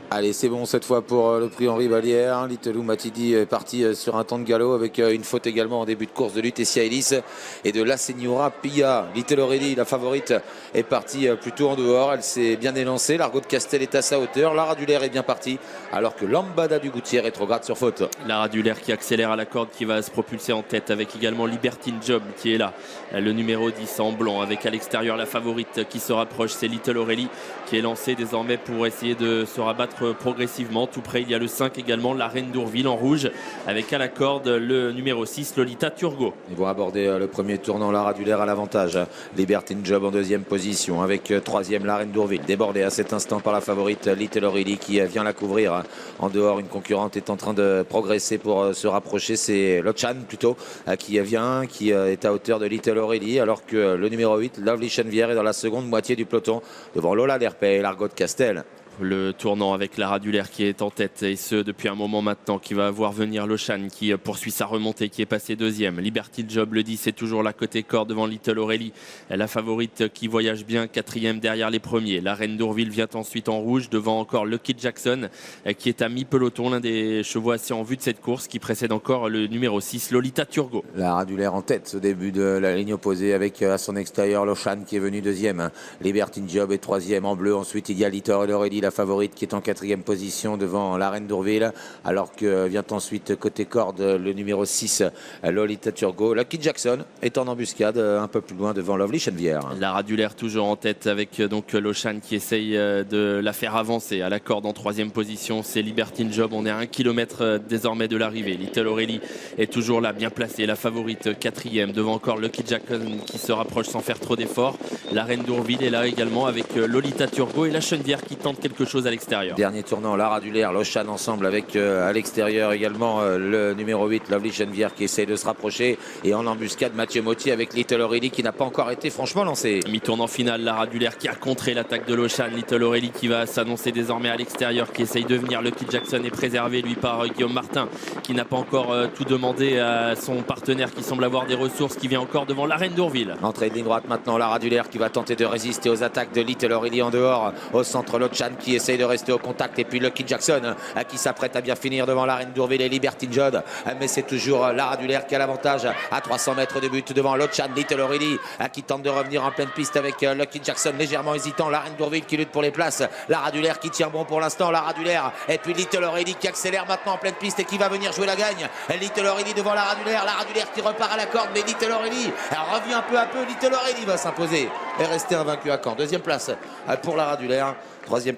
Allez, c'est bon cette fois pour le prix Henri Vallière. Little Matidi est parti sur un temps de galop avec une faute également en début de course de Lutetia Ellis et de La Signora Pilla. Little Aurélie, la favorite, est partie plutôt en dehors. Elle s'est bien élancée. L'Argot de Castel est à sa hauteur. La Radulaire est bien partie alors que Lambada du Goutier rétrograde sur faute. La Radulaire qui accélère à la corde, qui va se propulser en tête avec également Libertine Job qui est là. Le numéro 10 en blanc avec à l'extérieur la favorite qui se rapproche. C'est Little Aurélie qui est lancée désormais pour essayer de se rabattre progressivement. Tout près, il y a le 5 également, la Reine d'Ourville en rouge avec à la corde le numéro 6, Lolita Turgot. Ils vont aborder le premier tournant, la Radulaire à l'avantage. Libertine Job en deuxième position avec troisième, la Reine d'Ourville. Débordée à cet instant par la favorite Little Aurélie qui vient la couvrir. En dehors, une concurrente est en train de progresser pour se rapprocher. C'est Lochan plutôt qui vient, qui est à hauteur de Little Aurélie alors que le numéro 8, Lovely Chenevière, est dans la seconde moitié du peloton devant Lola Lerpey et l'Argot de Castel. Le tournant avec la Radulaire qui est en tête et ce depuis un moment maintenant, qui va voir venir Lochan qui poursuit sa remontée, qui est passé deuxième. Liberty Job, le 10, c'est toujours là côté corps devant Little Aurélie, la favorite qui voyage bien, quatrième derrière les premiers. La Reine d'Ourville vient ensuite en rouge devant encore Lucky Jackson qui est à mi-peloton, l'un des chevaux assez en vue de cette course, qui précède encore le numéro 6, Lolita Turgot. La Radulaire en tête au début de la ligne opposée avec à son extérieur Lochan qui est venu deuxième. Libertine Job est troisième en bleu. Ensuite il y a Little Aurélie, la favorite, qui est en quatrième position devant la Reine d'Ourville, alors que vient ensuite côté corde le numéro 6, Lolita Turgot. Lucky Jackson est en embuscade un peu plus loin devant Lovely Chenevière. La Radulaire toujours en tête avec donc Lochan qui essaye de la faire avancer à la corde en troisième position. C'est Libertine Job, on est à 1 km désormais de l'arrivée. Little Aurélie est toujours là, bien placée, la favorite quatrième devant encore Lucky Jackson qui se rapproche sans faire trop d'efforts. La Reine d'Ourville est là également avec Lolita Turgot et la Chenevière qui tente quelque chose à l'extérieur. Dernier tournant, la Radulaire, Lochan ensemble avec à l'extérieur également le numéro 8, Lovely Chenevière, qui essaye de se rapprocher, et en embuscade Mathieu Motti avec Little Aurélie qui n'a pas encore été franchement lancé. Mi-tournant final, la Radulaire qui a contré l'attaque de Lochan. Little Aurélie qui va s'annoncer désormais à l'extérieur, qui essaye de venir. Lucky Jackson est préservé lui par Guillaume Martin qui n'a pas encore tout demandé à son partenaire qui semble avoir des ressources, qui vient encore devant la Reine d'Ourville. Entrée de ligne droite maintenant, la Radulaire qui va tenter de résister aux attaques de Little Aurélie en dehors. Au centre, Lochan qui essaye de rester au contact, et puis Lucky Jackson qui s'apprête à bien finir devant la Reine d'Ourville et Libertine Job, mais c'est toujours la Radulaire qui a l'avantage à 300 mètres de but devant Lochan. Little Aurélie qui tente de revenir en pleine piste avec Lucky Jackson légèrement hésitant, la Reine d'Ourville qui lutte pour les places, la Radulaire qui tient bon pour l'instant, la Radulaire, et puis Little Aurélie qui accélère maintenant en pleine piste et qui va venir jouer la gagne. Little Aurélie devant la Radulaire qui repart à la corde, mais Little Aurélie elle revient peu à peu. Little Aurélie va s'imposer et rester invaincu à Caen. Deuxième place pour la Radulaire, troisième